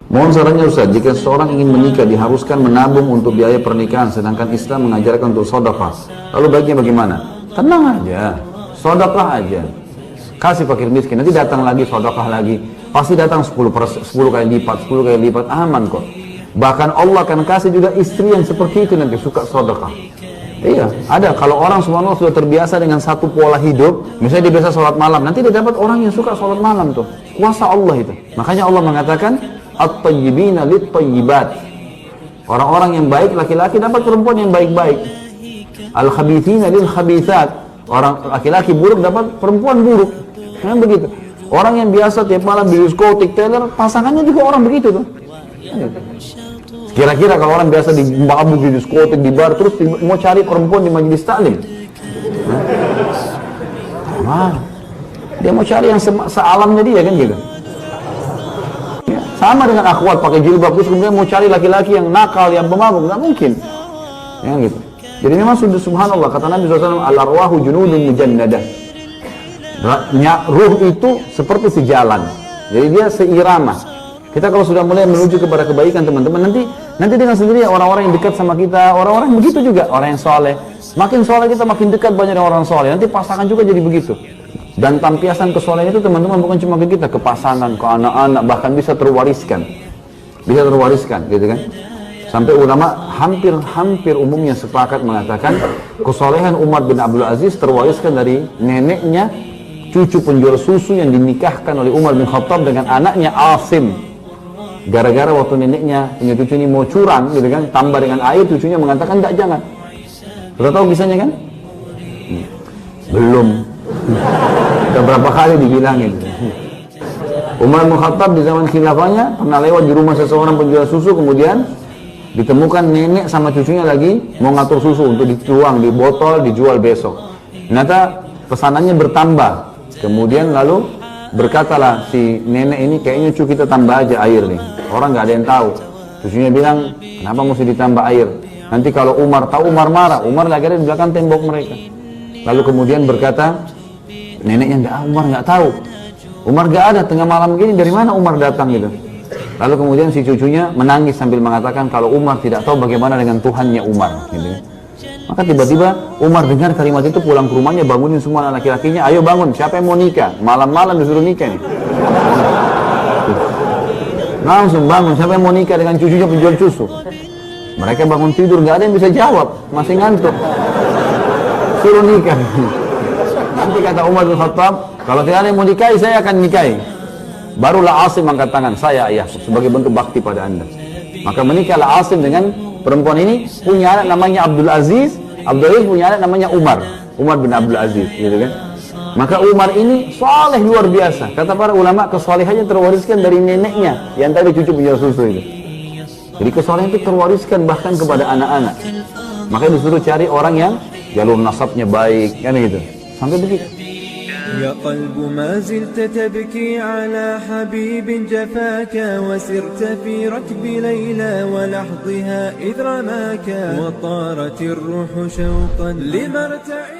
Mohon sarannya Ustaz, jika seseorang ingin menikah diharuskan menabung untuk biaya pernikahan, sedangkan Islam mengajarkan untuk sedekah. Lalu baiknya bagaimana? Tenang aja, sedekah aja. Kasih fakir miskin, nanti datang lagi sedekah lagi. Pasti datang 10 kali lipat, 10 kali lipat, aman kok. Bahkan Allah akan kasih juga istri yang seperti itu nanti, suka sedekah. Iya, ada. Kalau orang subhanallah sudah terbiasa dengan satu pola hidup, misalnya dia biasa sholat malam, nanti dia dapat orang yang suka sholat malam tuh. Kuasa Allah itu. Makanya Allah mengatakan, at-tayyibina lit-tayyibat. Orang-orang yang baik laki-laki dapat perempuan yang baik-baik. Al-khabithina lil-khabithat. Orang laki-laki buruk dapat perempuan buruk. Nah, begitu. Orang yang biasa tiap malam di diskotik, teler, pasangannya juga orang begitu tuh. Kira-kira kalau orang biasa di mabuk di diskotik, di bar, terus mau cari perempuan di majelis taklim, dia mau cari yang sealamnya dia kan gitu. Ya, sama dengan akhwat pakai jilbab terus kemudian mau cari laki-laki yang nakal, yang pemabuk, nggak mungkin. Ya gitu. Jadi memang sudah subhanallah kata Nabi SAW, al-arwahu junudun mujannadah. Ruh itu seperti sejalan. Jadi dia seirama. Kita kalau sudah mulai menuju kepada kebaikan teman-teman, nanti dengan sendirinya orang-orang yang dekat sama kita, orang-orang begitu juga, orang yang soleh. Makin soleh kita makin dekat banyak orang soleh. Nanti pasangan juga jadi begitu. Dan tampiasan kesolehan itu teman-teman bukan cuma ke kita, ke pasangan, ke anak-anak, bahkan bisa terwariskan. Bisa terwariskan, gitu kan? Sampai ulama hampir umumnya sepakat mengatakan kesolehan Umar bin Abdul Aziz terwariskan dari neneknya, cucu penjual susu yang dinikahkan oleh Umar bin Khattab dengan anaknya Asim. Gara-gara waktu neneknya punya cucu ini mau curang gitu kan, tambah dengan air, cucunya mengatakan enggak, jangan. Sudah tahu kisahnya kan? Belum. Sudah berapa kali dibilangin. Umar bin Khattab di zaman khilafahnya pernah lewat di rumah seseorang penjual susu, kemudian ditemukan nenek sama cucunya lagi mau ngatur susu untuk dituang di botol, dijual besok. Ternyata pesanannya bertambah. Kemudian lalu berkatalah si nenek ini, kayaknya cucu kita tambah aja air nih. Orang nggak ada yang tahu. Cucunya bilang, kenapa mesti ditambah air? Nanti kalau Umar tahu, Umar marah. Umar lagi ada di belakang tembok mereka. Lalu kemudian berkata, neneknya enggak, Umar nggak tahu. Umar nggak ada, tengah malam gini dari mana Umar datang gitu. Lalu kemudian si cucunya menangis sambil mengatakan kalau Umar tidak tahu bagaimana dengan Tuhannya Umar. Gitu. Maka tiba-tiba Umar dengar kalimat itu, pulang ke rumahnya, bangunin semua anak laki-lakinya, ayo bangun, siapa yang mau nikah? Malam-malam disuruh nikah nih. Langsung bangun, siapa yang mau nikah dengan cucunya penjual susu? Mereka bangun tidur, nggak ada yang bisa jawab, masih ngantuk. Suruh nikah. Nanti kata Umar bin Khattab, kalau tidak ada yang mau nikahi, saya akan nikahi. Barulah Asim angkat tangan, saya ayahku, sebagai bentuk bakti pada anda. Maka menikahlah Asim dengan perempuan ini, punya anak namanya Abdul Aziz. Abdul Aziz punya anak namanya Umar bin Abdul Aziz, gitu kan? Maka Umar ini saleh luar biasa. Kata para ulama, kesolehannya terwariskan dari neneknya yang tadi cucu penjual susu itu. Jadi kesolehan itu terwariskan bahkan kepada anak-anak. Makanya disuruh cari orang yang jalur nasabnya baik, kan gitu. Sampai begitu. يا قلب ما زلت تبكي على حبيب جفاك وسرت في ركب ليلى ولحظها إذ رماك وطارت الروح شوقا لمرتع